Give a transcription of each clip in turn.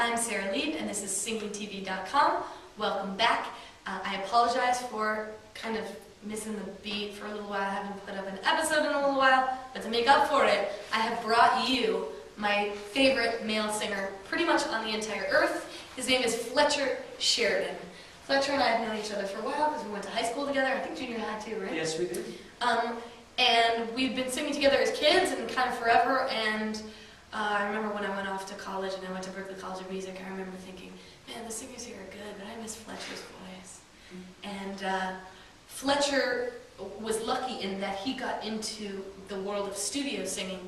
I'm Sarah Leib, and this is SingingTV.com. Welcome back. I apologize for kind of missing the beat for a little while. I haven't put up an episode in a little while, but to make up for it, I have brought you my favorite male singer pretty much on the entire earth. His name is Fletcher Sheridan. Fletcher and I have known each other for a while because we went to high school together. I think junior high too, right? Yes, we did. And we've been singing together as kids and kind of forever. And I remember when I went off to college and I went to Berkeley College of Music, I remember thinking, man, the singers here are good, but I miss Fletcher's voice. And Fletcher was lucky in that he got into the world of studio singing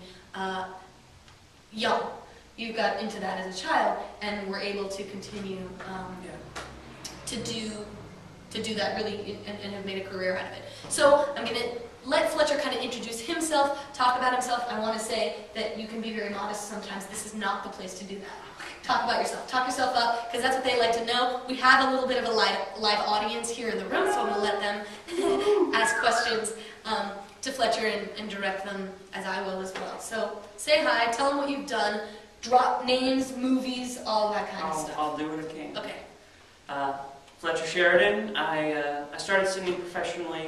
young. You got into that as a child and were able to continue to do that really and have made a career out of it. So I'm going to let Fletcher kind of introduce himself, talk about himself. I want to say that you can be very modest sometimes. This is not the place to do that. Talk about yourself. Talk yourself up, because that's what they like to know. We have a little bit of a live audience here in the room, so I'm going to let them ask questions to Fletcher and direct them as I will as well. So say hi, tell them what you've done, drop names, movies, all that kind of stuff. I'll do what I can. Okay. Fletcher Sheridan. I started singing professionally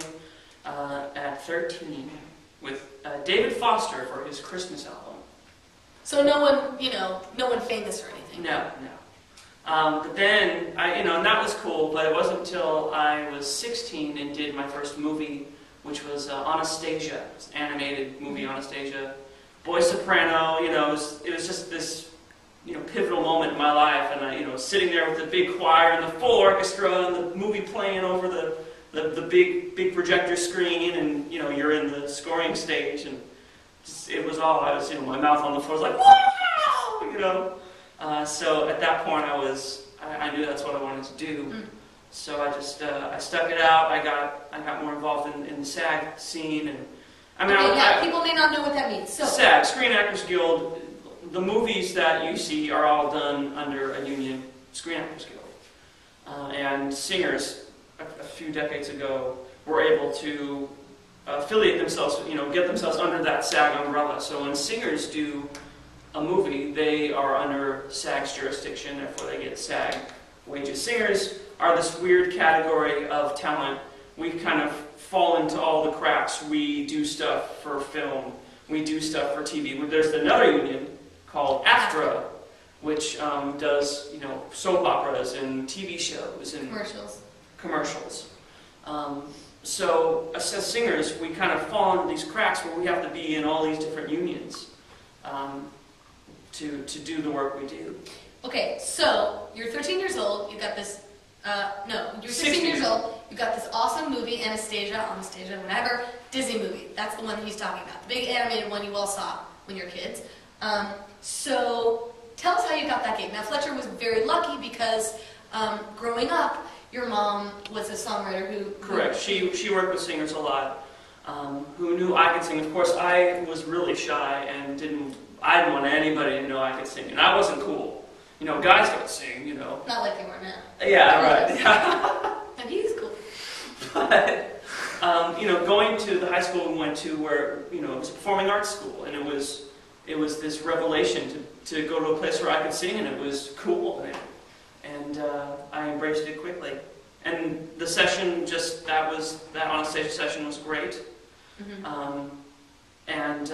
at 13 with David Foster for his Christmas album. So no one famous or anything? No. But then, and that was cool, but it wasn't until I was 16 and did my first movie, which was Anastasia. It was an animated movie, Anastasia. Boy soprano, it was just this, pivotal moment in my life, and I, sitting there with the big choir and the full orchestra and the movie playing over the big projector screen, and you're in the scoring stage, and it was all, I was, my mouth on the floor was like, wow, so at that point I knew that's what I wanted to do. So I just, I stuck it out. I got more involved in the SAG scene, and people may not know what that means. So SAG, Screen Actors Guild. The movies that you see are all done under a union, Screen Actors Guild, and singers a few decades ago were able to affiliate themselves, get themselves under that SAG umbrella. So when singers do a movie, they are under SAG's jurisdiction, therefore they get SAG wages. Singers are this weird category of talent. We kind of fall into all the cracks. We do stuff for film, we do stuff for TV. There's another union called AFTRA, which does, soap operas and TV shows and commercials. So as singers, we kind of fall into these cracks where we have to be in all these different unions to do the work we do. Okay, so you're 13 years old. You got this. You're 16 years old. You got this awesome movie, Anastasia, whatever, Disney movie. That's the one that he's talking about. The big animated one you all saw when you were kids. So tell us how you got that gig. Now Fletcher was very lucky because growing up, your mom was a songwriter who... Correct. She worked with singers a lot who knew I could sing. Of course, I was really shy and I didn't want anybody to know I could sing. And I wasn't cool. Guys don't sing, Not like they were now. Yeah, right. And he's cool. But, going to the high school we went to where, it was a performing arts school, and it was this revelation to go to a place where I could sing, and it was cool. And I embraced it quickly. And the session, that on-stage session was great. And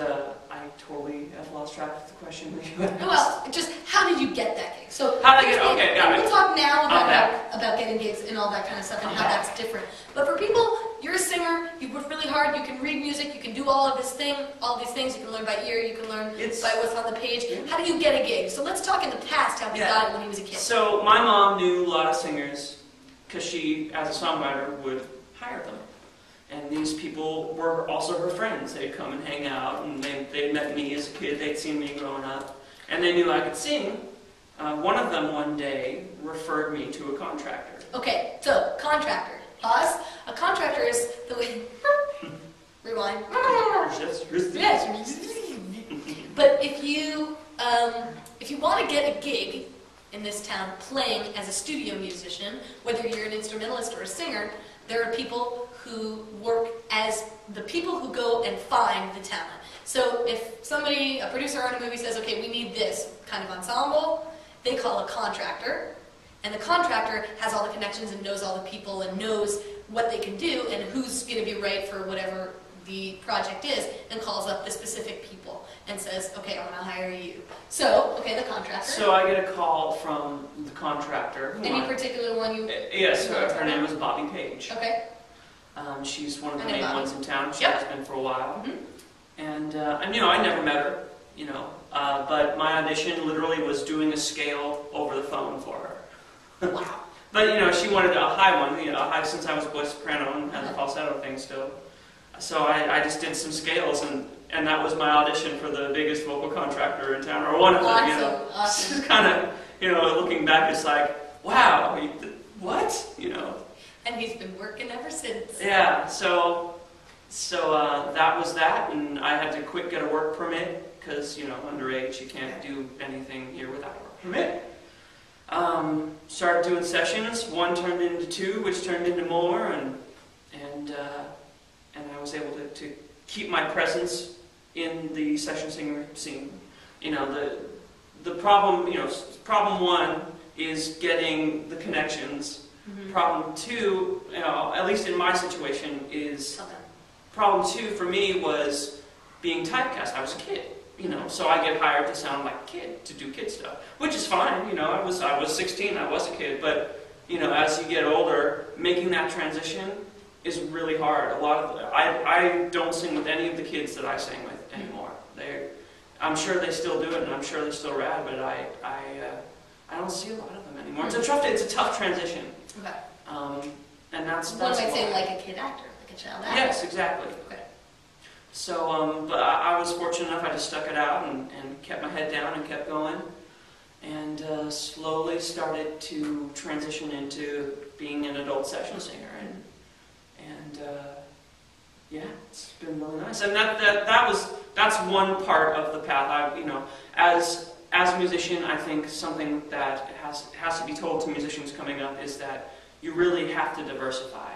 I totally have lost track of the question. Well, just how did you get that gig? So how did I get? Okay, yeah. We'll talk now about getting gigs and all that kind of stuff and how that's different. But for people, you're a singer. You work really hard. You can read music. You can do all these things. You can learn by ear. You can learn by what's on the page. How do you get a gig? So let's talk in the past how he got it when he was a kid. So my mom knew a lot of singers because she, as a songwriter, would hire them. And these people were also her friends. They'd come and hang out, and they'd met me as a kid. They'd seen me growing up, and they knew I could sing. One of them one day referred me to a contractor. Okay, so contractor. Pause. A contractor is the way... Rewind. Yes. But if you want to get a gig in this town playing as a studio musician, whether you're an instrumentalist or a singer, there are people who work as the people who go and find the talent. So if a producer on a movie says, okay, we need this kind of ensemble, they call a contractor, and the contractor has all the connections and knows all the people and knows what they can do and who's going to be right for whatever the project is, and calls up the specific people and says, okay, I'm going to hire you. So, okay, the contractor. So I get a call from the contractor. Any particular one you... Yes, her name is Bobby Page. Okay. She's one of the I know main Bobby. ones in town. She Yep. has been for a while. Mm-hmm. And I never met her, but my audition literally was doing a scale over the phone for her. Wow. But, she wanted a high one, a high, since I was a voice soprano and had the falsetto thing still. So I just did some scales, and that was my audition for the biggest vocal contractor in town, or one of them, Awesome. It's kind of, looking back, it's like, wow, what? And he's been working ever since. Yeah, so that was that, and I had to quick get a work permit, because, underage, you can't do anything here without a work permit. Started doing sessions. One turned into two, which turned into more, and I was able to keep my presence in the session singer scene. The problem, problem one is getting the connections. Mm-hmm. Problem two, at least in my situation, is Okay. problem two for me was being typecast. I was a kid. So I get hired to sound like a kid, to do kid stuff, which is fine. I was 16, I was a kid, but as you get older, making that transition is really hard. I don't sing with any of the kids that I sing with anymore. I'm sure they still do it, and I'm sure they're still rad, but I don't see a lot of them anymore. It's a tough transition. Okay. And that's One might why. say like a kid actor, like a child actor. Yes, exactly. Okay. So, but I was fortunate enough, I just stuck it out and kept my head down and kept going, and slowly started to transition into being an adult session singer, and yeah, it's been really nice. And that's one part of the path. As a musician, I think something that has to be told to musicians coming up is that you really have to diversify.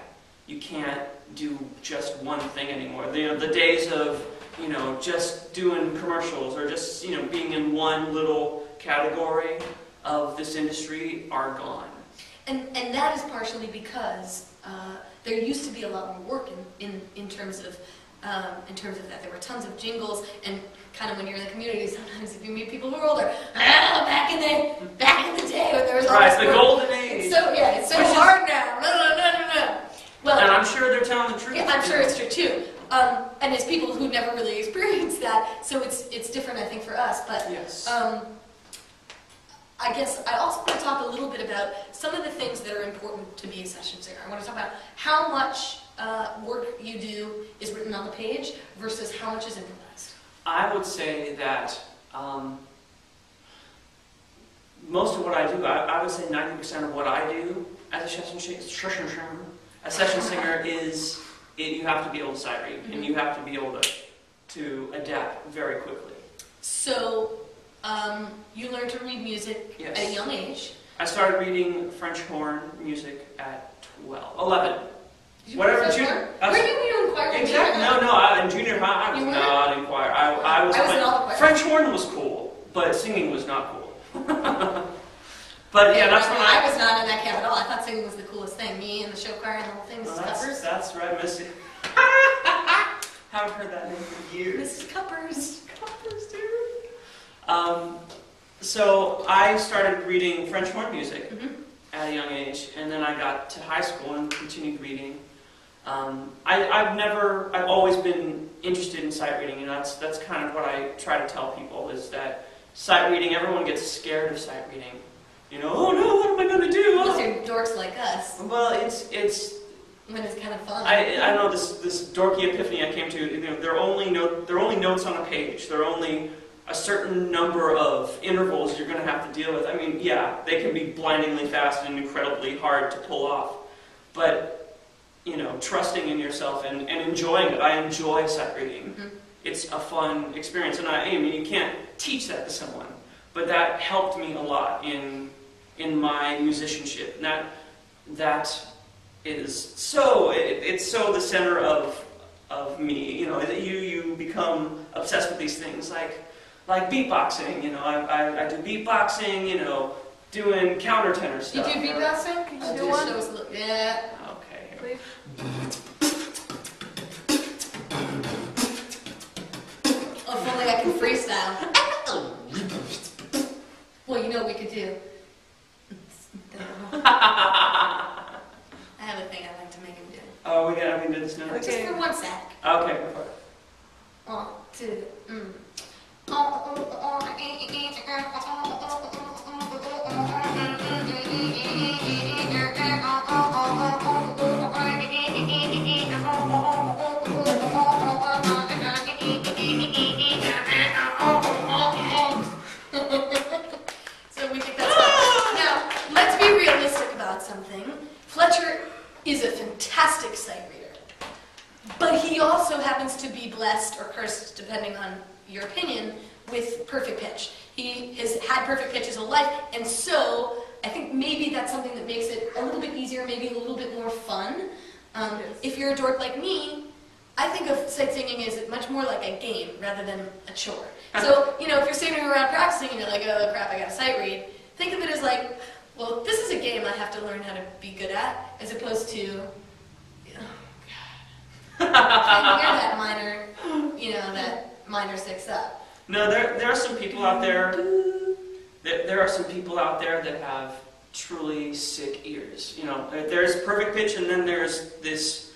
You can't do just one thing anymore. The days of just doing commercials or just being in one little category of this industry are gone. And that is partially because there used to be a lot more work in terms of that. There were tons of jingles, and kind of when you're in the community, sometimes if you meet people who are older, back in the day when there was all this the work. golden age. It's so hard now. No. Well, And I'm sure they're telling the truth. Yeah, I'm sure it's true too. And it's people who never really experienced that, so it's different, I think, for us. But Yes. I guess I also want to talk a little bit about some of the things that are important to be a session singer. I want to talk about how much work you do is written on the page versus how much is improvised. I would say that most of what I do, I would say 90% of what I do as a session singer is you have to be able to sight read, and you have to be able to adapt very quickly. So you learned to read music Yes. at a young age. I started reading French horn music at 11. Did you Whatever, play junior. Were you in choir? Exactly. In junior high, I was You were? not in choir. I was in playing. all the choirs. French horn was cool, but singing was not cool. But yeah, that's when I was not in that camp at all. I thought singing was the coolest thing. Me and the show choir and the whole thing, Mrs. Cuppers. That's right, Missy. Haven't heard that name for years. Mrs. Cuppers. Cuppers, dude. So I started reading French horn music at a young age, and then I got to high school and continued reading. I've always been interested in sight reading. That's kind of what I try to tell people is that sight reading. Everyone gets scared of sight reading. Oh no, what am I going to do? Unless you're dorks like us. Well, it's When it's kind of fun. I know this dorky epiphany I came to. There are only notes on a page. There are only a certain number of intervals you're going to have to deal with. I mean, yeah, they can be blindingly fast and incredibly hard to pull off, but trusting in yourself and enjoying it. I enjoy sight reading. It's a fun experience, and I mean, you can't teach that to someone, but that helped me a lot in my musicianship. And that is so it's so the center of me. You become obsessed with these things. like beatboxing, you know, I do beatboxing, you know, doing countertenor stuff. You do beatboxing? Can you do one? Yeah. Okay. Please. Oh, if only I can freestyle. Well, you know what we could do? I have a thing I'd like to make him do. Oh, we can do this now? Just for 1 sec. Okay, go for it. 1, 2, So we think that's fun. Now, let's be realistic about something. Fletcher is a fantastic sight reader, but he also happens to be blessed or cursed, depending on your opinion, with perfect pitch. He has had perfect pitch his whole life, and so I think maybe that's something that makes it a little bit easier, maybe a little bit more fun. If you're a dork like me, I think of sight singing as much more like a game rather than a chore. So, you know, if you're sitting around practicing and you're like, oh crap, I gotta sight read, think of it as like, well, this is a game I have to learn how to be good at, as opposed to, oh God, I hear that minor, you know, that minor 6 up. No, there are some people out there. There are some people out there that have truly sick ears. You know, there's perfect pitch, and then there's this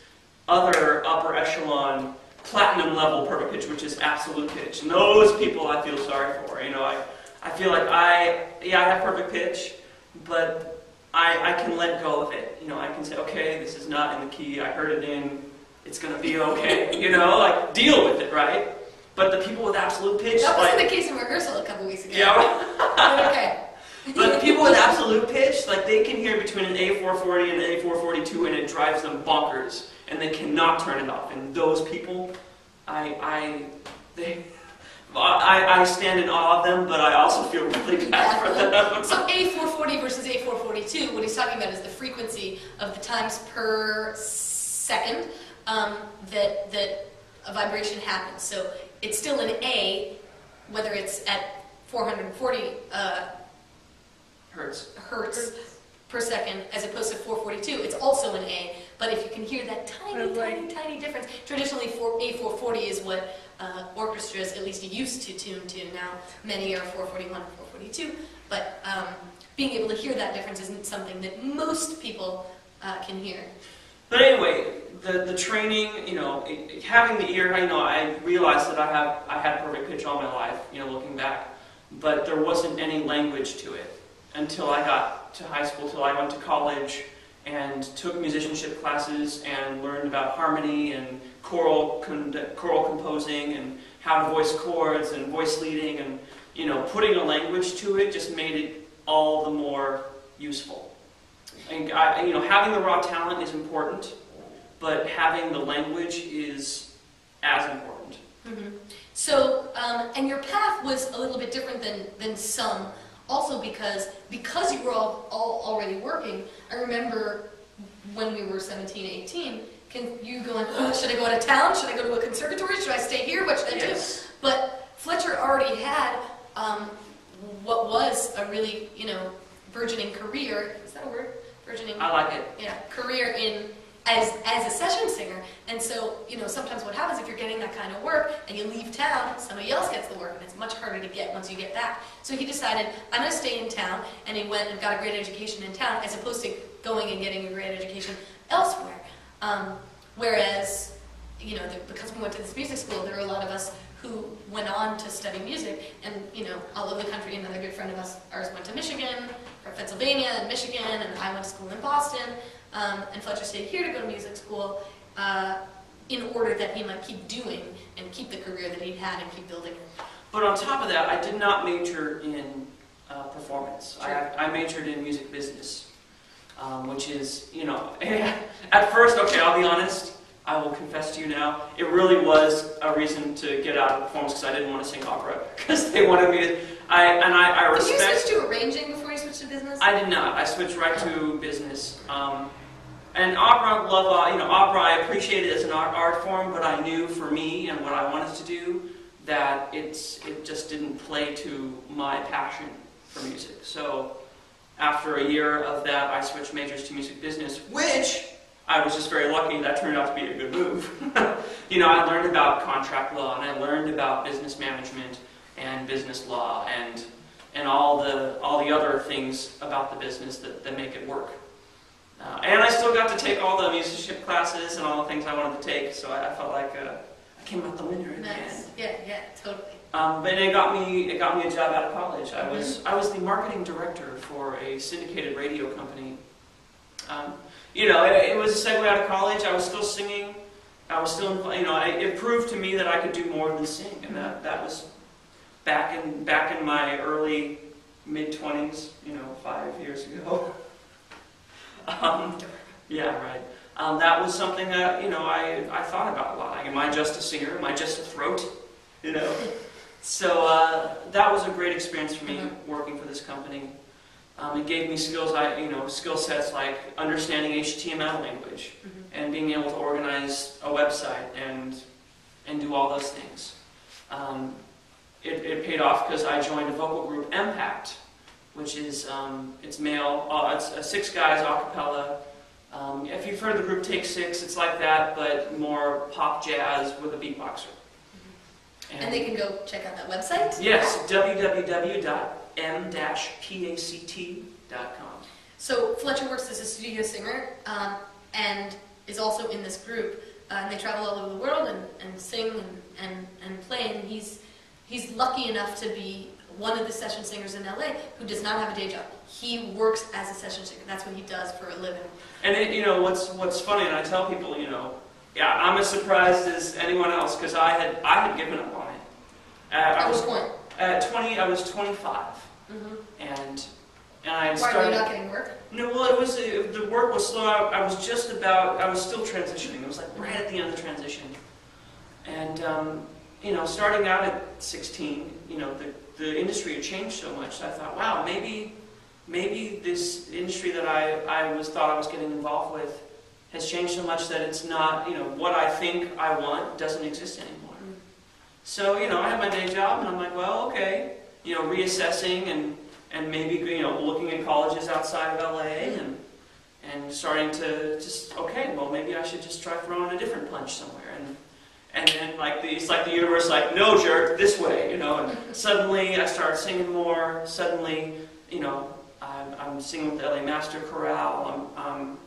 other upper echelon, platinum level perfect pitch, which is absolute pitch. And those people I feel sorry for. You know, I feel like I have perfect pitch, but I can let go of it. You know, I can say, okay, this is not in the key I heard it in. It's gonna be okay. You know, like deal with it, right? But the people with absolute pitch, that wasn't the case in rehearsal a couple weeks ago. Yeah. But okay. But the people with absolute pitch, like they can hear between an A440 and an A442, and it drives them bonkers, and they cannot turn it off. And those people, I stand in awe of them, but I also feel really bad for them. So A440 versus A442, what he's talking about is the frequency of the times per second that a vibration happens. So it's still an A, whether it's at 440 hertz per second, as opposed to 442. It's also an A, but if you can hear that tiny difference, traditionally A440 is what orchestras at least used to tune to. Now many are 441 and 442, but being able to hear that difference isn't something that most people can hear. But anyway, the training, you know, having the ear, you know, I realized that I had perfect pitch all my life, you know, looking back, but there wasn't any language to it until I got to high school, till I went to college and took musicianship classes and learned about harmony and choral composing and how to voice chords and voice leading, and, you know, putting a language to it just made it all the more useful. And you know, having the raw talent is important, but having the language is as important. Mm-hmm. So, and your path was a little bit different than some, also because you were all already working. I remember when we were 17, 18, you going, oh, should I go out of town? Should I go to a conservatory? Should I stay here? What should I do? But Fletcher already had what was a really, you know, burgeoning career. Is that a word? Burgeoning. I like it. Yeah, career as a session singer. And so, you know, sometimes what happens if you're getting that kind of work and you leave town, somebody else gets the work, and it's much harder to get once you get back. So he decided, I'm going to stay in town, and he went and got a great education in town, as opposed to going and getting a great education elsewhere. Whereas, you know, because we went to this music school, there were a lot of us who went on to study music, and, you know, all over the country. Another good friend of ours went to Michigan, or Pennsylvania, and Michigan, and I went to school in Boston, and Fletcher stayed here to go to music school in order that he might keep doing and keep the career that he'd had and keep building it. But on top of that, I did not major in performance. Sure. I majored in music business, which is, you know, at first, okay, I'll be honest, I will confess to you now, it really was a reason to get out of performance, because I didn't want to sing opera, because they wanted me to, I respect... Did you switch to arranging before you switched to business? I did not. I switched right to business. And opera, opera, I appreciate it as an art form, but I knew for me and what I wanted to do that it just didn't play to my passion for music. So after a year of that, I switched majors to music business, which I was just very lucky that turned out to be a good move. You know, I learned about contract law, and I learned about business management and business law and all the other things about the business that make it work. And I still got to take all the musicianship classes and all the things I wanted to take, so I felt like I came out the winner in the end. Yeah, totally. But it got me a job out of college. I was the marketing director for a syndicated radio company. You know, it was a segue out of college. I was still singing. I was still, you know, it proved to me that I could do more than sing, and that was back in my early mid-20s, you know, 5 years ago. Yeah, right. That was something that, you know, I thought about a lot. Like, am I just a singer? Am I just a throat? You know. So that was a great experience for me working for this company. It gave me skills, skill sets like understanding HTML language and being able to organize a website and do all those things. It paid off because I joined a vocal group, Impact, which is it's male. It's 6 guys a cappella. If you've heard the group Take 6, it's like that, but more pop jazz with a beatboxer. And they can go check out that website? Yes, www.m-pact.com. So Fletcher works as a studio singer and is also in this group. And they travel all over the world and sing and play. And he's lucky enough to be one of the session singers in LA who does not have a day job. He works as a session singer. That's what he does for a living. And you know, what's funny, and I tell people, you know, yeah, I'm as surprised as anyone else because I had given up on it. At what point? At 20, I was 25, and I had started. Why were you not getting work? No, well, the work was slow. I was still transitioning. It was like right at the end of the transition, and you know, starting out at 16, you know, the industry had changed so much. So I thought, wow, maybe this industry that I thought I was getting involved with has changed so much that it's not, you know, what I think I want doesn't exist anymore. So, you know, I had my day job, and I'm like, well, okay, you know, reassessing and maybe, you know, looking at colleges outside of LA and starting to just, okay, well, maybe I should just try throwing a different punch somewhere. And then, like, it's like the universe, like, no, jerk, this way, you know. And suddenly I started singing more. Suddenly, you know, I'm singing with the LA Master Chorale. I'm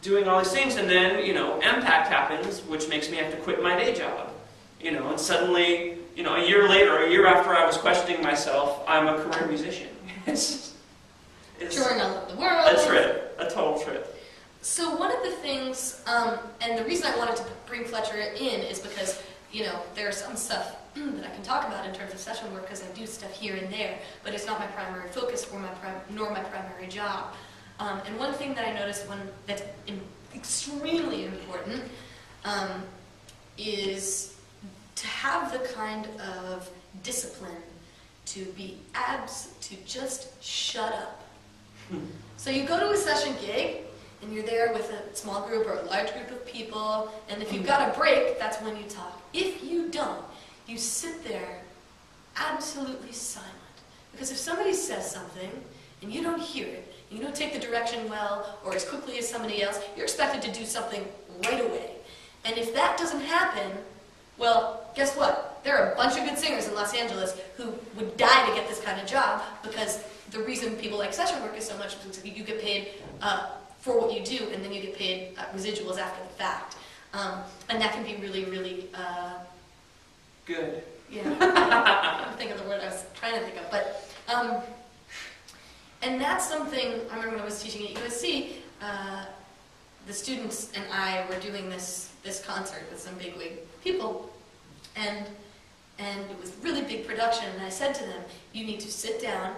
doing all these things, and then, you know, Impact happens, which makes me have to quit my day job. You know, and suddenly, you know, a year after I was questioning myself, I'm a career musician. It's touring all over the world. A trip, a total trip. So one of the things, and the reason I wanted to bring Fletcher in is because, you know, there's some stuff that I can talk about in terms of session work because I do stuff here and there, but it's not my primary focus nor my primary job. And one thing that I noticed that's extremely important is to have the kind of discipline to just shut up. So you go to a session gig, and you're there with a small group or a large group of people, and if you've got a break, that's when you talk. If you don't, you sit there absolutely silent. Because if somebody says something, and you don't hear it, and you don't take the direction well, or as quickly as somebody else, you're expected to do something right away. And if that doesn't happen, well, guess what? There are a bunch of good singers in Los Angeles who would die to get this kind of job, because the reason people like session work is so much because you get paid for what you do, and then you get paid residuals after the fact. And that can be really, really... good. Yeah. I can't think of the word I was trying to think of. But, and that's something, I remember when I was teaching at USC, the students and I were doing this concert with some bigwig people, and it was a really big production, and I said to them, you need to sit down,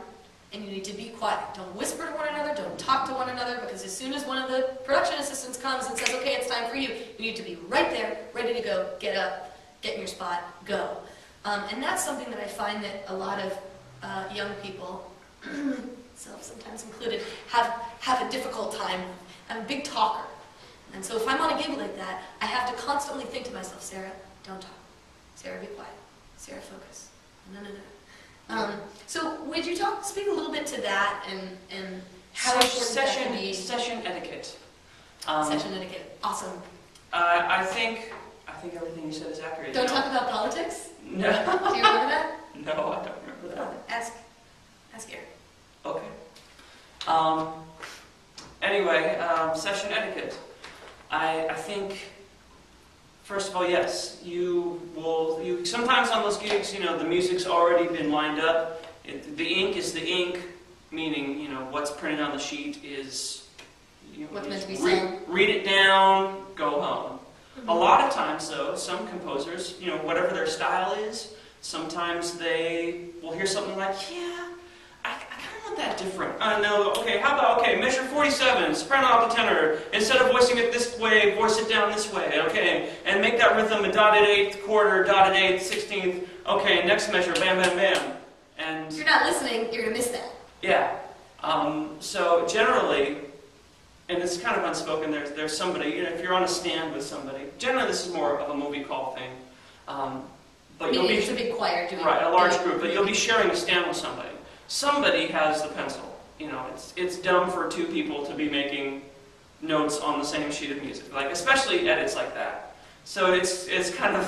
and you need to be quiet. Don't whisper to one another, don't talk to one another, because as soon as one of the production assistants comes and says, okay, it's time for you, you need to be right there, ready to go, get up, get in your spot, go. And that's something that I find that a lot of young people, self sometimes included, have a difficult time. I'm a big talker. And so if I'm on a gig like that, I have to constantly think to myself, Sarah, don't talk. Sarah, be quiet. Sarah, focus. No, no, no. So would you speak a little bit to that and how important that can be? Session etiquette. Session etiquette. Awesome. I think everything you said is accurate. Don't talk about politics? No. Do you remember that? No, I don't remember that. Ask Eric. Okay. Anyway, session etiquette. I think, first of all, yes, you sometimes on those gigs, the music's already been lined up. The ink is the ink, meaning, what's printed on the sheet is, what's meant to be sung. Read it down, go home. Mm-hmm. A lot of times, though, some composers, whatever their style is, sometimes they will hear something like, yeah, I kind of want that different. No, okay, how about, measure 47, soprano, alto, tenor. Instead of voicing it this way, voice it down this way, okay? And make that rhythm a dotted eighth, quarter, dotted eighth, 16th. Okay, next measure, bam, bam, bam. And if you're not listening, you're going to miss that. Yeah. So generally, and it's kind of unspoken, there's somebody, if you're on a stand with somebody, generally this is more of a movie call thing. But you'll be, it's a big choir doing right, a large group, but you'll be sharing a stand with somebody. Somebody has the pencil. It's dumb for two people to be making notes on the same sheet of music, especially edits like that. So it's kind of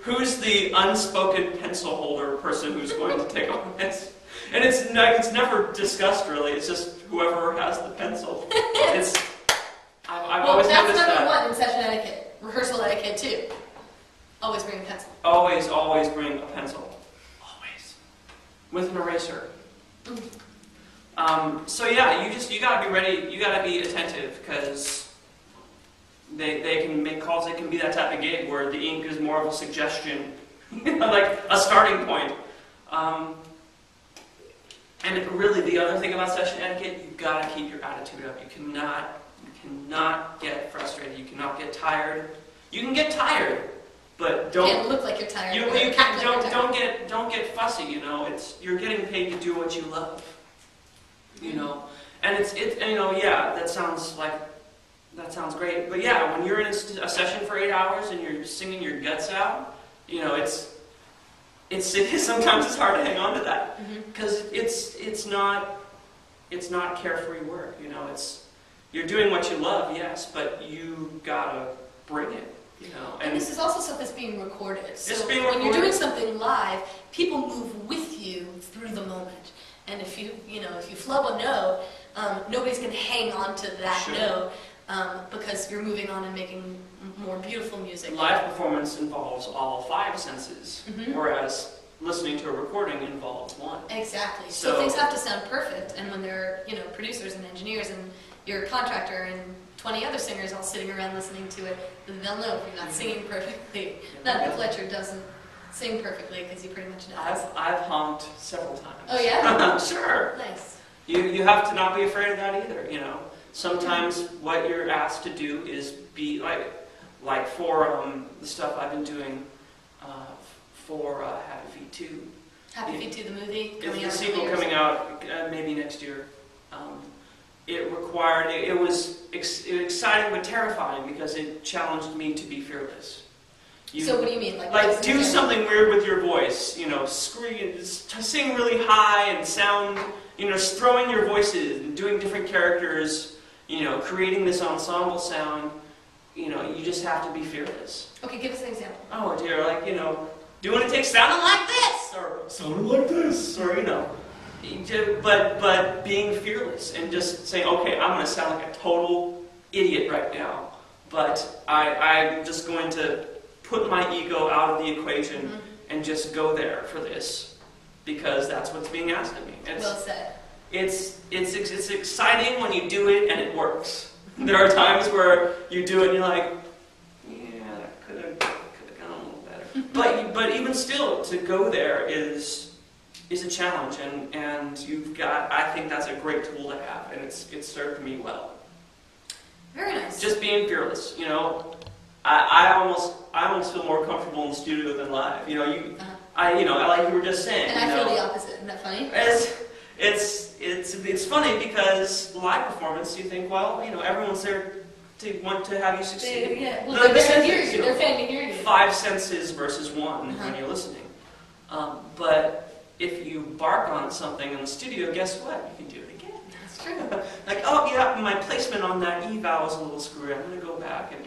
who's the unspoken pencil holder person who's going to take on this. And it's never discussed really. It's just whoever has the pencil. I've always noticed that. That's number one in session etiquette, rehearsal etiquette too. Always bring a pencil. Always bring a pencil. Always. With an eraser. So yeah, you gotta be ready. You gotta be attentive because they can make calls. It can be that type of gig where the ink is more of a suggestion, like a starting point. And really, the other thing about session etiquette, you've got to keep your attitude up. You cannot get frustrated. You cannot get tired. You can get tired, but don't. You can't look like you're tired. Don't get fussy. You're getting paid to do what you love. And yeah, that sounds great. But yeah, when you're in a session for 8 hours and you're singing your guts out, sometimes it's hard to hang on to that because it's not carefree work. You're doing what you love, yes, but you gotta bring it. And this is also stuff that's being recorded. So when you're doing something live, people move with you through the moment. And if you flub a note, nobody's gonna hang on to that note because you're moving on and making more beautiful music. Live performance involves all 5 senses, whereas listening to a recording involves 1. Exactly. So things have to sound perfect, and when there are producers and engineers and your contractor and 20 other singers all sitting around listening to it, then they'll know if you're not singing perfectly. Not that Fletcher doesn't sing perfectly because he pretty much knows. I've honked several times. Oh yeah? Sure. Nice. You have to not be afraid of that either. Sometimes what you're asked to do is be like for the stuff I've been doing for Happy Feet 2. Happy Feet 2, the movie? The sequel coming out maybe next year. It was exciting but terrifying because it challenged me to be fearless. So what do you mean? Like do something weird with your voice, scream, sing really high and sound, throwing your voices and doing different characters, creating this ensemble sound. You just have to be fearless. Okay, give us an example. Oh dear, doing a take sounding like this, or sounding like this, or but being fearless and just saying, okay, I'm going to sound like a total idiot right now, but I'm just going to put my ego out of the equation and just go there for this because that's what's being asked of me. Well said. It's exciting when you do it and it works. There are times where you do it and you're like, yeah, that could have gone a little better. But even still, to go there is a challenge, and I think that's a great tool to have, and it's served me well. Very nice. Just being fearless, I almost feel more comfortable in the studio than live. I like you were just saying. And I feel the opposite. Isn't that funny? It's funny because live performance, you think, well, everyone's there want to have you succeed. Yeah. Well, No, they're fan to hear you. They're fan to hear you. 5 senses versus 1 when you're listening. But if you bark on something in the studio, guess what? You can do it again. That's true. Like, oh yeah, my placement on that E vowel is a little screwy. I'm going to go back and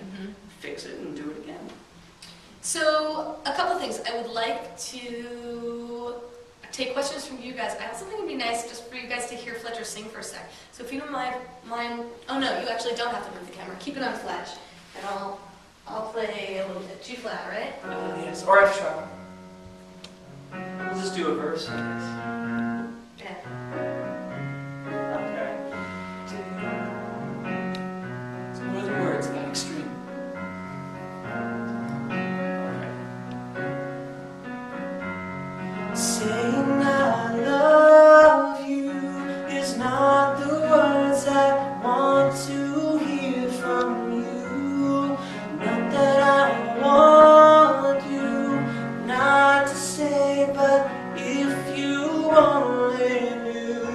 fix it and do it again. So, a couple of things. I would like to take questions from you guys. I also think it would be nice just for you guys to hear Fletcher sing for a sec. So if you don't mind, oh no, you actually don't have to move the camera. Keep it on Fletch, and I'll play a little bit. G flat, right? Yes, or F sharp. We'll just do a verse, I guess. Yeah. Okay. So what are the words that extreme? Saying I love you is not the words I want to hear from you. Not that I want you not to say, but if you only knew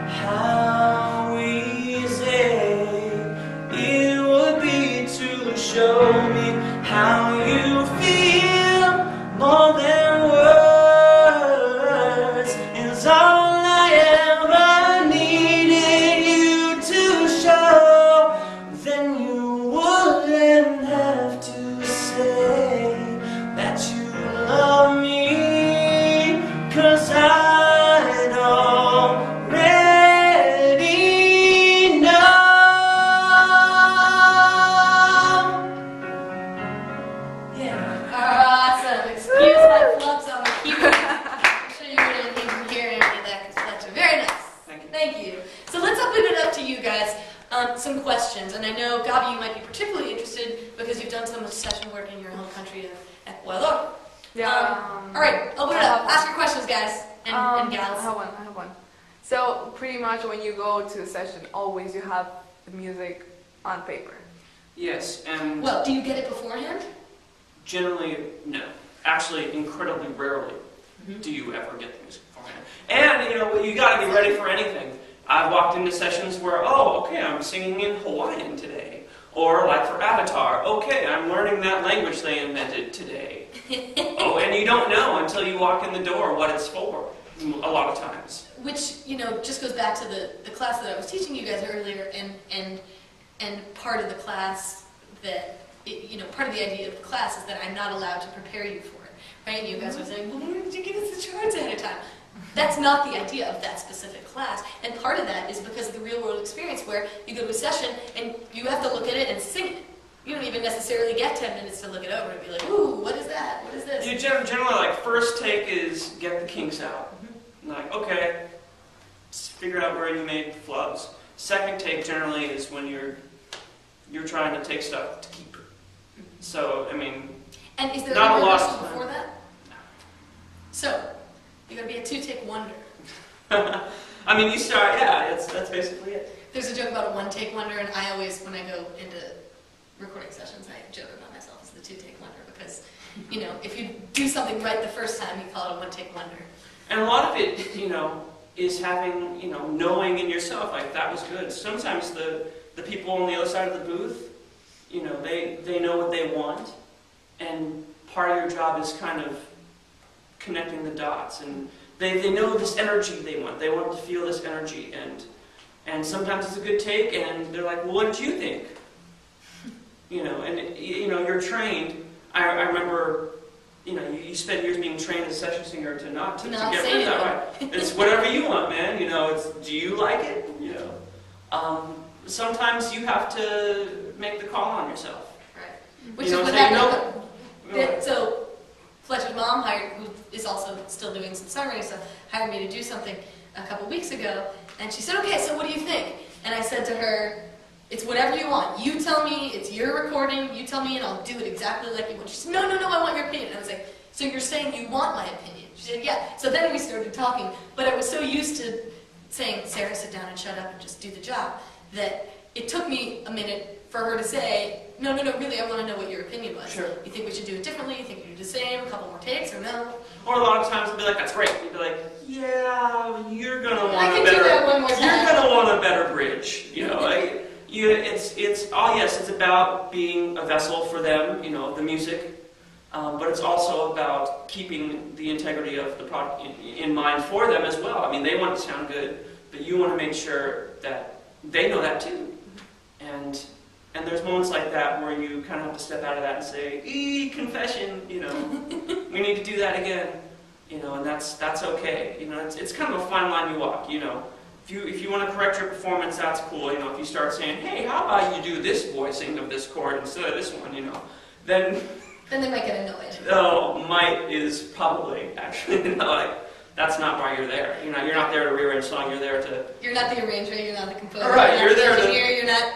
how easy it would be to show me how you feel more than words. All I ever needed you to show, then you wouldn't have to say that you love me, 'cause I'd already know. Yeah. Awesome. Excuse my flubs on the keyboard. Thank you. So let's open it up to you guys. Some questions, and I know Gabi, you might be particularly interested because you've done so much session work in your home country of Ecuador. Yeah. All right, open it up. Ask your questions, guys and gals. I have one. So pretty much when you go to a session, always you have the music on paper. Yes, and Well, do you get it beforehand? generally, no. Actually, incredibly rarely do you ever get the music beforehand. And, you got to be ready for anything. I've walked into sessions where, oh, okay, I'm singing in Hawaiian today. Or, like for Avatar, okay, I'm learning that language they invented today. Oh, and you don't know until you walk in the door what it's for, a lot of times. Which, just goes back to the class that I was teaching you guys earlier, and part of the class that, part of the idea of the class is that I'm not allowed to prepare you for it, right? And you guys were saying, well, why did you give us the charts ahead of time? That's not the idea of that specific class, and part of that is because of the real-world experience where you go to a session and you have to look at it and sing it. You don't even necessarily get 10 minutes to look it over and be like, ooh, what is that? What is this? You generally, first take is get the kinks out. Like, okay, figure out where you made flubs. Second take generally is when you're trying to take stuff to keep. So, and is there not a lot rehearsal of time before that? No. So, you're going to be a two-take wonder. You start, that's basically it. There's a joke about a one-take wonder, and I always, when I go into recording sessions, I joke about myself as the two-take wonder, because, if you do something right the first time, you call it a one-take wonder. And a lot of it, is having, knowing in yourself, like, that was good. Sometimes the people on the other side of the booth, they know what they want, and part of your job is kind of connecting the dots, and they know this energy they want. They want to feel this energy, and sometimes it's a good take, and they're like, well, what do you think? You're trained. I remember, you spend years being trained as a session singer to get rid of that, right? It's whatever you want, man. It's, do you like it? Sometimes you have to make the call on yourself. Right. Which is what happened. So, Fletcher's mom who is also still doing some songwriting stuff, hired me to do something a couple weeks ago, and she said, okay, so what do you think? And I said to her, it's whatever you want. You tell me, it's your recording, you tell me, and I'll do it exactly like you want. She said, no, I want your opinion. And I was like, so you're saying you want my opinion? She said, yeah. So then we started talking, but I was so used to saying, Sarah, sit down and shut up and just do the job, that it took me a minute for her to say, no, really, I want to know what your opinion was. Sure. You think we should do it differently? You think we should do the same? A couple more takes, or no? Or a lot of times they'll be like, that's great. You'd be like, yeah, you're gonna want I can do that one more time. You're gonna want a better bridge. It's about being a vessel for them, the music, but it's also about keeping the integrity of the product in mind for them as well. I mean, they want to sound good, but you want to make sure that they know that too. And there's moments like that where you kind of have to step out of that and say, confession, we need to do that again, and that's okay. It's kind of a fine line you walk, If you want to correct your performance, that's cool. If you start saying, hey, how about you do this voicing of this chord instead of this one, then they might get annoyed. Oh, might is probably actually that's not why you're there. You're not there to rearrange a song. You're there to. You're not the arranger. You're not the composer. All right, you're there to.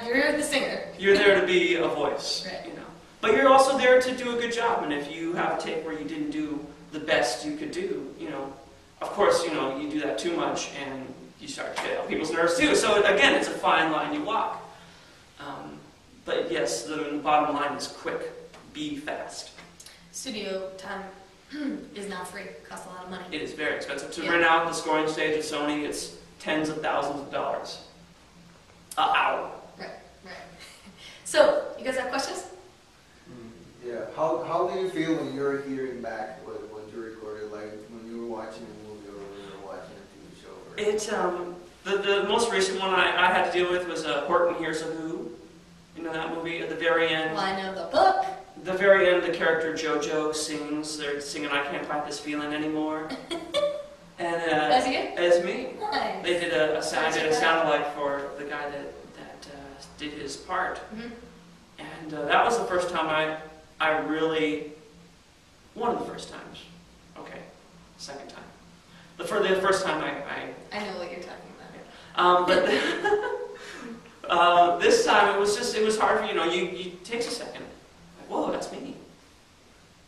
You're the singer. You're there to be a voice. Right. But you're also there to do a good job. And if you have a take where you didn't do the best you could do, of course, you do that too much and you start to get on people's nerves too. So again, it's a fine line you walk. But yes, the bottom line is quick. Be fast. Studio time is not free. It costs a lot of money. It is very expensive. To rent out the scoring stage at Sony, it's tens of thousands of dollars an hour. Right. So, you guys have questions? Yeah. How do you feel when you're hearing back what you recorded, like when you were watching a movie or when you were watching a TV show? The most recent one I had to deal with was Horton Hears a Who. That movie at the very end. Well, I know the book. The very end, the character JoJo sings. They're singing "I Can't Fight This Feeling Anymore." And As you? as me. Nice. They did a sound alike for the guy that did his part. Mm-hmm. And that was the first time I really, one of the first times. Okay, second time. The first time I know what you're talking about. But this time it was hard for it takes a second. Like, whoa, that's me.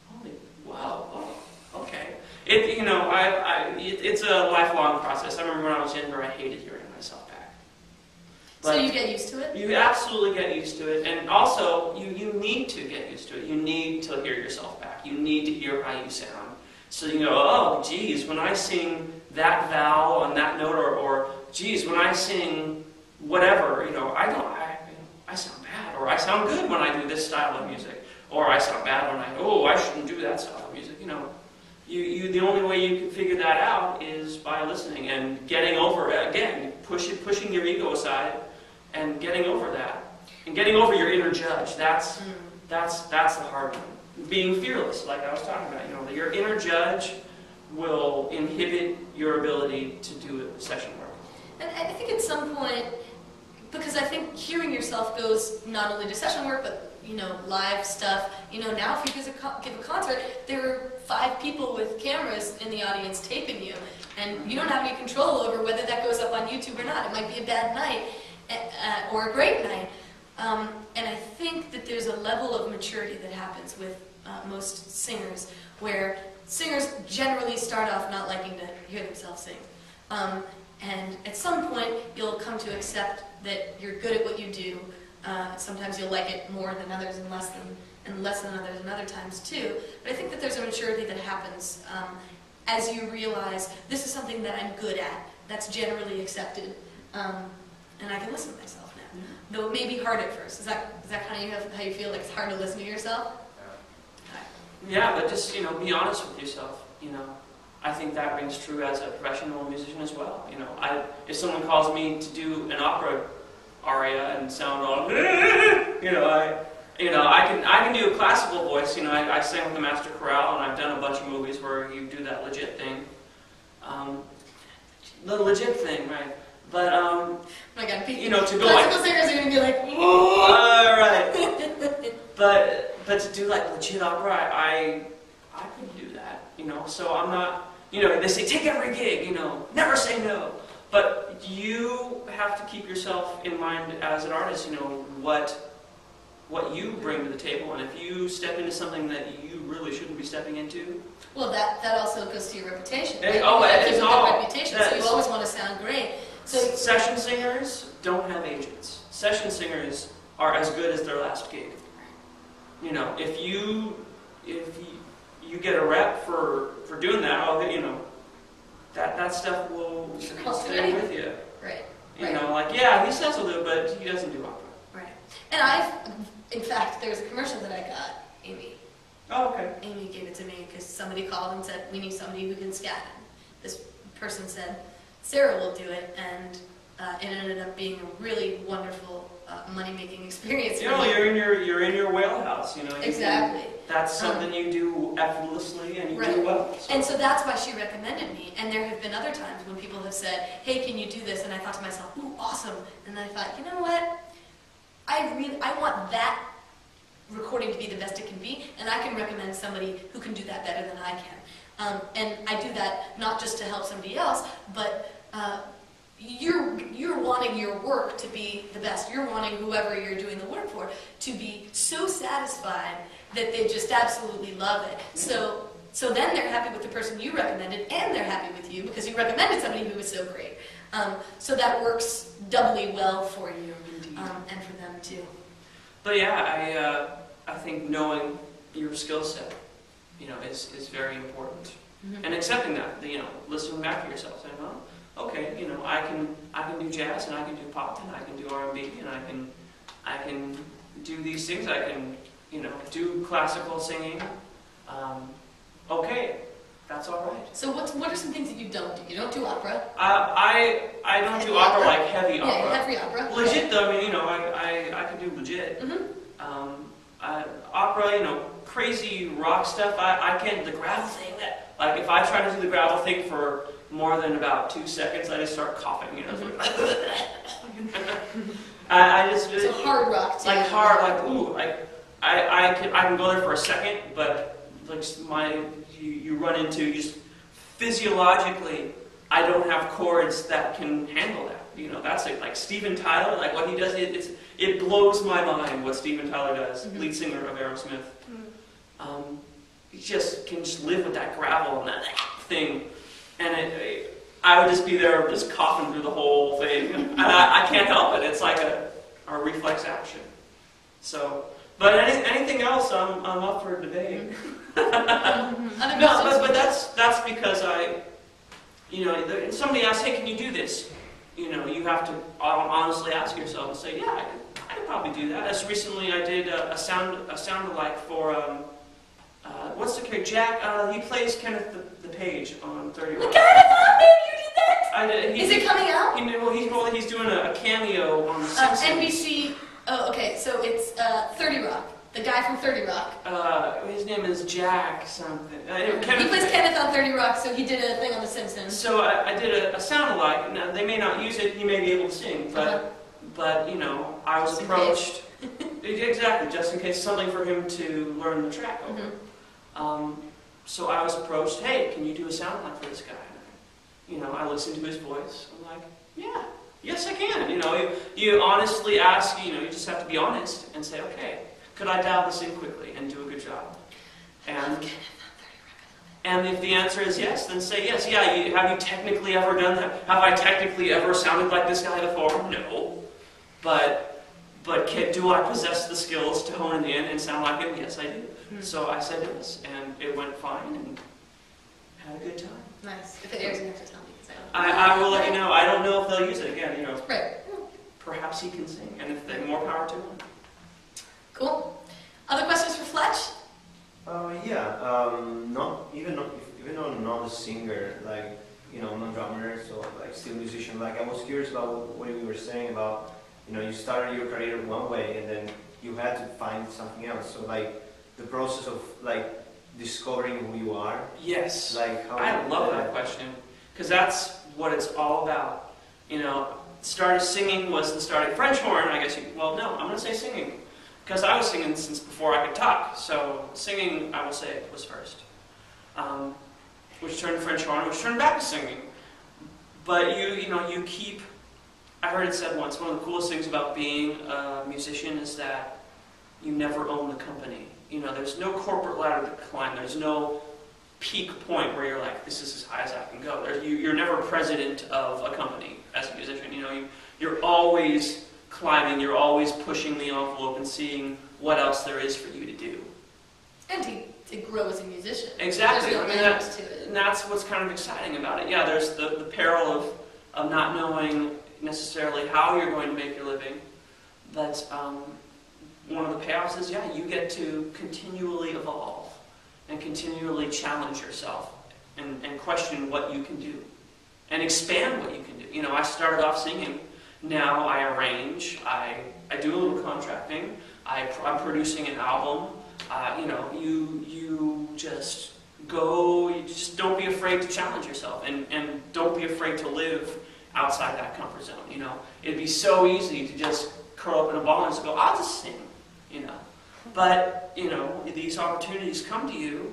Holy, wow, oh, okay. It's a lifelong process. I remember when I was younger, I hated hearing myself back. But so you get used to it? You absolutely get used to it, and also you need to get used to it. You need to hear yourself back. You need to hear how you sound. So you go, oh, geez, when I sing that vowel on that note, or geez, when I sing whatever, I sound bad, or I sound good when I do this style of music, or I sound bad when I shouldn't do that style of music. The only way you can figure that out is by listening and getting over it. Again, pushing your ego aside and getting over that, and getting over your inner judge. That's the hard one. Being fearless, like I was talking about. Your inner judge will inhibit your ability to do session work. And I think at some point, because I think hearing yourself goes not only to session work, but live stuff. Now if you give a concert, there are 5 people with cameras in the audience taping you, and you don't have any control over whether that goes up on YouTube or not. It might be a bad night or a great night. And I think that there's a level of maturity that happens with most singers, where singers generally start off not liking to hear themselves sing. And at some point, you'll come to accept that you're good at what you do. Sometimes you'll like it more than others and less than others and other times too. But I think that there's a maturity that happens as you realize this is something that I'm good at. That's generally accepted. And I can listen to myself now. Though it may be hard at first. Is that kind of how you feel? Like it's hard to listen to yourself? Yeah, but just, be honest with yourself, I think that rings true as a professional musician as well. If someone calls me to do an opera aria and sound all, I can do a classical voice. I sang with the Master Chorale, and I've done a bunch of movies where you do that legit thing. The legit thing, right? But, oh my God, to go classical like, singers are going to be like, right. But to do like legit opera, I couldn't do that, so I'm not, they say take every gig, never say no. But you have to keep yourself in mind as an artist, what you bring to the table, and if you step into something that you really shouldn't be stepping into. Well, that also goes to your reputation. Right? It's all reputation, so you always want to sound great. So session singers don't have agents. Session singers are as good as their last gig. If you get a rep for doing that, that stuff will stay with you. Right. Yeah, he says a little, but he doesn't do opera. And in fact, there was a commercial that I got, Amy. Oh, okay. Amy gave it to me because somebody called and said, we need somebody who can scan. This person said, Sarah will do it, and it ended up being a really wonderful money-making experience. You know, you're in your wheelhouse. You know, Exactly. That's something you do effortlessly and you Right. do well. So. And so that's why she recommended me. And there have been other times when people have said, hey, can you do this? And I thought to myself, ooh, awesome. And then I thought, you know what? I want that recording to be the best it can be, and I can recommend somebody who can do that better than I can. And I do that not just to help somebody else, but you're wanting your work to be the best. You're wanting whoever you're doing the work for to be so satisfied that they just absolutely love it. So then they're happy with the person you recommended, and they're happy with you because you recommended somebody who was so great. So that works doubly well for you, and for them too. But yeah, I think knowing your skill set, you know, is very important, and accepting that. You know, listening back to yourself, saying, "Oh, okay, you know, I can do jazz, and I can do pop, and I can do R&B, and I can do these things. I can, you know, do classical singing. Okay, that's all right." So what are some things that you don't do? You don't do opera. I don't do opera like heavy opera. Yeah, heavy opera. Legit though, I mean, you know, I can do legit. Opera, you know, crazy rock stuff. I can't. The gravel thing. Like if I try to do the gravel thing for more than about 2 seconds, I just start coughing. You know. I just So hard rock too. like hard, like ooh, like I can go there for a second, but like you run into just physiologically, I don't have chords that can handle that. You know, that's like Steven Tyler, like what he does, it blows my mind what Steven Tyler does, lead singer of Aerosmith. He just can just live with that gravel and that thing, and I would just be there just coughing through the whole thing, and I can't help it. It's like a reflex action. So, but anything else, I'm up for debate. No, but that's because you know, somebody asks, hey, can you do this? You know, you have to honestly ask yourself and say, yeah, I could probably do that. As recently, I did a sound alike for what's the character? Jack. He plays Kenneth the Page on 30 Rock. You did that? I did. Is it coming out? He's doing a cameo on the Simpsons. NBC. Oh, okay. So it's 30 Rock. The guy from 30 Rock. His name is Jack something. He plays Kenneth on 30 Rock, so he did a thing on The Simpsons. So I did a sound alike. Now, they may not use it, he may be able to sing, but you know, I was approached. Exactly, just in case, something for him to learn the track over. So I was approached, hey, can you do a sound alike for this guy? You know, I listened to his voice. I'm like, yeah, yes I can. You know, you honestly ask, you know, you just have to be honest and say, okay, could I dial this in quickly and do a good job? And if the answer is yes, then say yes. Yeah, have you technically ever done that? Have I technically ever sounded like this guy before? No. But do I possess the skills to hone it in and sound like him? Yes, I do. So I said yes, and it went fine, and had a good time. Nice. If it airs, you have to tell me. I will let you know. I don't know if they'll use it again. You know. Right. Perhaps he can sing, and if they more power to him. Cool. Other questions for Fletch? Even though I'm not a singer, like, you know, I'm a drummer, so like still musician. Like, I was curious about what you were saying about, you know, you started your career one way and then you had to find something else. So like the process of like discovering who you are. Yes. Like how I love that question because that's what it's all about. You know, started singing was the start of French horn. I guess no, I'm going to say singing. Because I was singing since before I could talk, so singing, I will say, was first. Which turned to French horn, which turned back to singing. But you keep, I heard it said once, one of the coolest things about being a musician is that you never own the company. You know, there's no corporate ladder to climb. There's no peak point where you're like, this is as high as I can go. You're never president of a company as a musician. You know, you're always climbing, you're always pushing the envelope and seeing what else there is for you to do. And to grow as a musician. Exactly. There's no limits to it. And that's what's kind of exciting about it. Yeah, there's the peril of not knowing necessarily how you're going to make your living, but one of the payoffs is, yeah, you get to continually evolve and continually challenge yourself and question what you can do and expand what you can do. You know, I started off singing. Now I arrange. I do a little contracting. I'm producing an album. You know, you just go. You just don't be afraid to challenge yourself, and don't be afraid to live outside that comfort zone. You know, it'd be so easy to just curl up in a ball and just go, I'll just sing. You know, but you know, these opportunities come to you,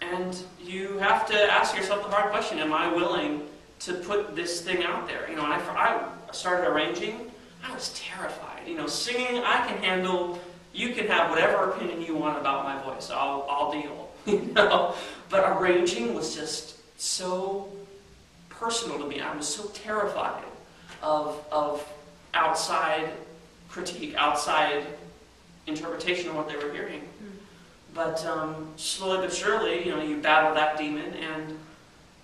and you have to ask yourself the hard question: am I willing to put this thing out there? You know, and I started arranging. I was terrified. You know, singing, I can handle. You can have whatever opinion you want about my voice. I'll deal. You know, but arranging was just so personal to me. I was so terrified of outside critique, outside interpretation of what they were hearing. But slowly but surely, you know, you battle that demon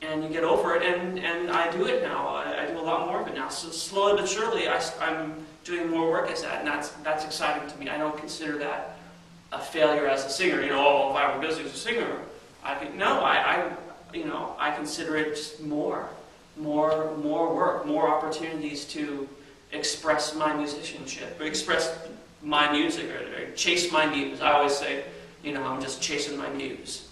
and you get over it, and I do it now. I do a lot more of it now. So slowly but surely, I'm doing more work as that, and that's exciting to me. I don't consider that a failure as a singer. You know, oh, if I were busy as a singer, I consider it just more work, more opportunities to express my musicianship, or express my music, or chase my muse. I always say, you know, I'm just chasing my muse.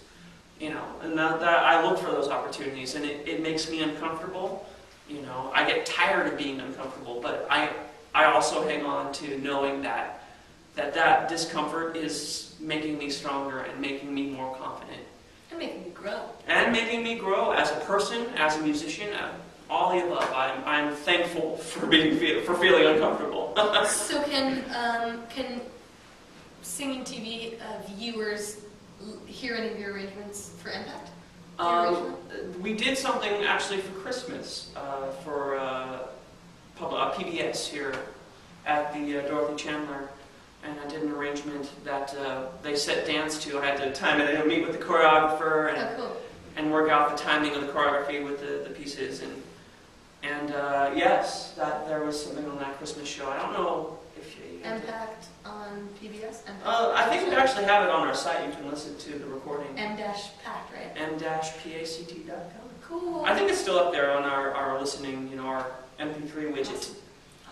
You know, and that I look for those opportunities, and it makes me uncomfortable. You know, I get tired of being uncomfortable, but I also hang on to knowing that discomfort is making me stronger and making me more confident. And making me grow. And making me grow as a person, as a musician, all the above. I'm thankful for feeling uncomfortable. So can singing TV viewers hear any of your arrangements for Impact? We did something actually for Christmas for PBS here at the Dorothy Chandler, and I did an arrangement that they set dance to. I had to time it and meet with the choreographer and work out the timing of the choreography with the pieces, and yes, that there was something on that Christmas show. I don't know if you Impact on PBS? I think we actually have it on our site. You can listen to the recording. M-Pact, right? m-pact.com. Cool. I think it's still up there on our listening, you know, our MP3 widget.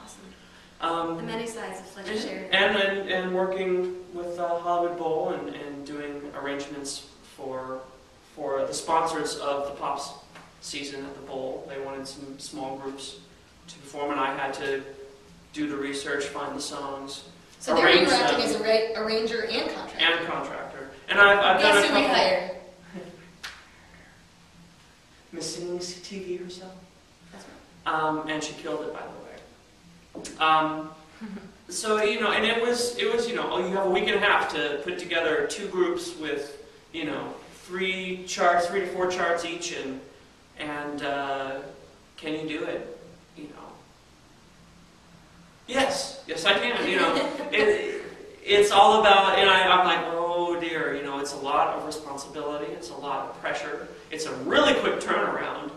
Awesome. The many sides of Fletcher Sheridan. And working with Hollywood Bowl and doing arrangements for the sponsors of the Pops season at the Bowl. They wanted some small groups to perform, and I had to do the research, find the songs. So there you were acting as a arranger and contractor. And contractor. And I've done a couple. Guess who we hired? Miss TV herself. That's right. And she killed it, by the way. So, you know, and it was, you know, you have a week and a half to put together 2 groups with, you know, 3 to 4 charts each, and can you do it? You know. Yes, I can. You know, it's all about, and I'm like, oh dear, you know, it's a lot of responsibility, it's a lot of pressure, it's a really quick turnaround,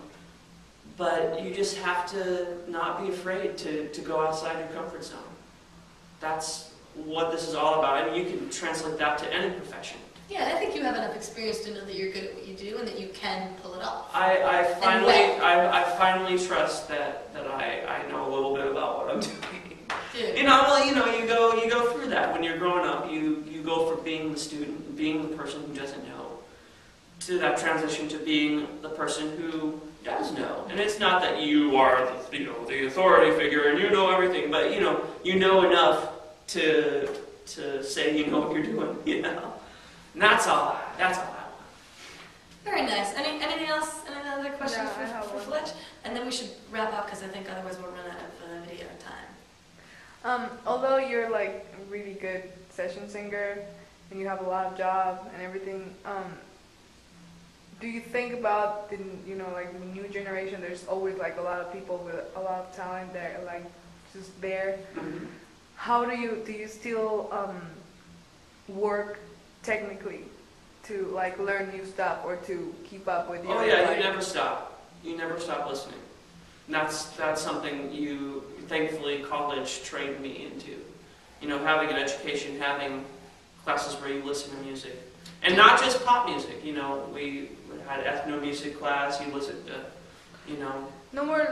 but you just have to not be afraid to go outside your comfort zone. That's what this is all about. I mean, you can translate that to any profession. Yeah, I think you have enough experience to know that you're good at what you do and that you can pull it off. I finally trust that I know a little bit about what I'm doing. Dude. You know, well, you know, you go through that when you're growing up. You go from being the student, being the person who doesn't know, to that transition to being the person who does know. And it's not that you are the authority figure and you know everything, but you know enough to say you know what you're doing. You know, and that's all I want. Very nice. Anything else? Any other questions No, for Fletch? And then we should wrap up because I think otherwise we'll run out of video time. Although you're like a really good session singer and you have a lot of job and everything, do you think about the new generation? There's always like a lot of people with a lot of talent there, like just there. Mm-hmm. How do you still work technically to like learn new stuff or to keep up with your? Oh yeah, like, you never stop. You never stop listening. And that's something thankfully college trained me into. having an education, having classes where you listen to music. And not just pop music, we had ethno-music class, you listen to, No more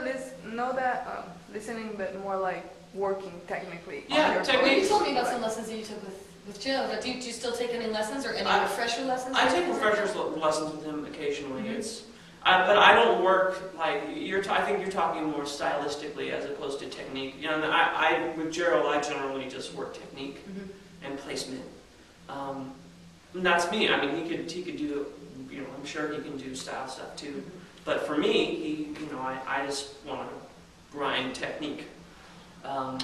listening, but more like working technically. Yeah, Well, you told me about some lessons that you took with Joe, but do you still take any lessons or any refresher lessons? I take refreshers lessons with him occasionally. But I don't work like I think you're talking more stylistically as opposed to technique. With Gerald, I generally just work technique and placement. And that's me. I mean, he could do, I'm sure he can do style stuff too. But for me, I just want to grind technique.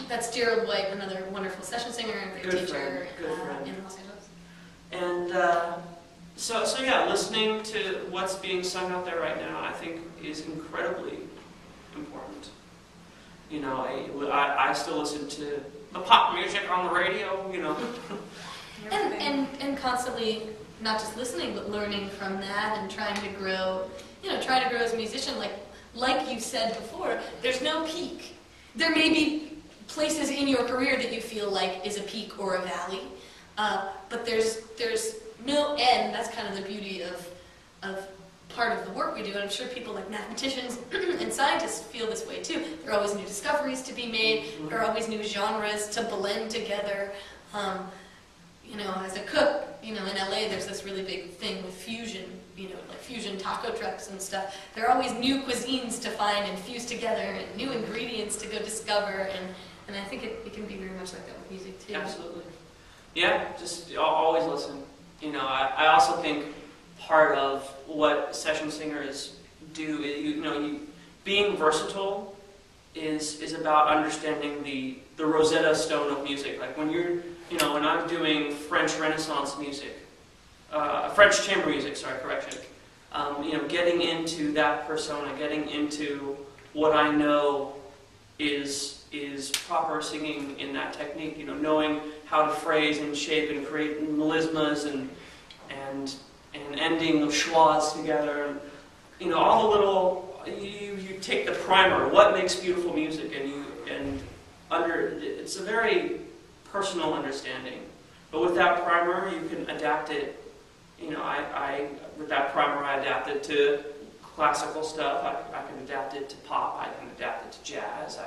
That's Gerald White, another wonderful session singer and great teacher in Los Angeles. And so yeah, listening to what's being sung out there right now, I think is incredibly important. I still listen to the pop music on the radio, And constantly not just listening, but learning from that and trying to grow, try to grow as a musician. Like you said before, there's no peak. There may be places in your career that you feel like is a peak or a valley, but there's no end. That's kind of the beauty of part of the work we do, and I'm sure people like mathematicians and scientists feel this way too. There are always new discoveries to be made. There are always new genres to blend together. As a cook, in LA, there's this really big thing with fusion, like fusion taco trucks and stuff. There are always new cuisines to find and fuse together and new ingredients to go discover, and I think it can be very much like that with music too. Absolutely. Yeah, just always listen. I also think part of what session singers do, being versatile is about understanding the Rosetta Stone of music. Like when when I'm doing French Renaissance music, French chamber music, getting into that persona, getting into what I know is proper singing in that technique, knowing how to phrase and shape and create melismas and ending of schwas together, and all the little, you take the primer, what makes beautiful music, it's a very personal understanding. But with that primer, you can adapt it. With that primer, I adapt it to classical stuff. I can adapt it to pop. I can adapt it to jazz.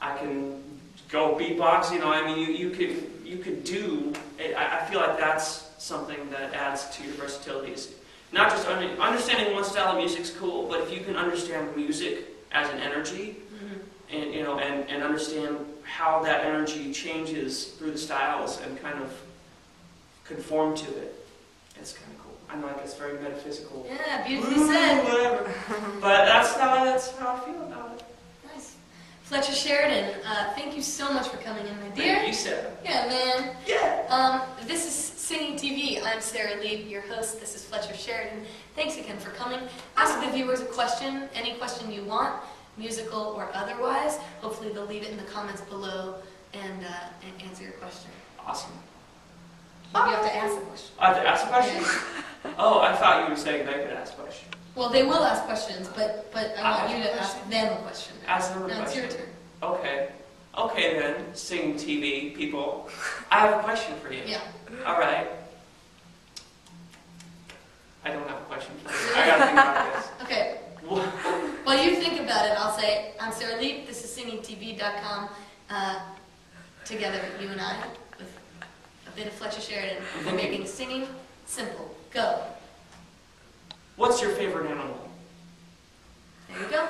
I can go beatbox. You could do. I feel like that's something that adds to your versatility. Is not just understanding one style of music's cool, but if you can understand music as an energy, and understand how that energy changes through the styles and kind of conform to it, it's kind of cool. I know it's very metaphysical. Yeah, beautifully said. Whatever. But that's how I feel about it. Nice. Fletcher Sheridan, thank you so much for coming in, my dear. Thank you, Sarah. Yeah, man. Yeah. This is Singing TV. I'm Sarah Lee, your host. This is Fletcher Sheridan. Thanks again for coming. Ask the viewers a question, any question you want, musical or otherwise. Hopefully they'll leave it in the comments below and answer your question. Awesome. You have to ask a question. I have to ask a question? Yeah. Oh, I thought you were saying they could ask questions. Well, they will ask questions, but I want you to ask them a question. Ask them a Now question. it's your turn. Okay. Okay then, Singing TV people. I have a question for you. Yeah. All right. I don't have a question for you. I gotta think about this. Okay. While you think about it, I'll say, I'm Sarah Lee, this is singingtv.com, together, you and I, with a bit of Fletcher Sheridan. We're making singing simple. Go. What's your favorite animal? There you go.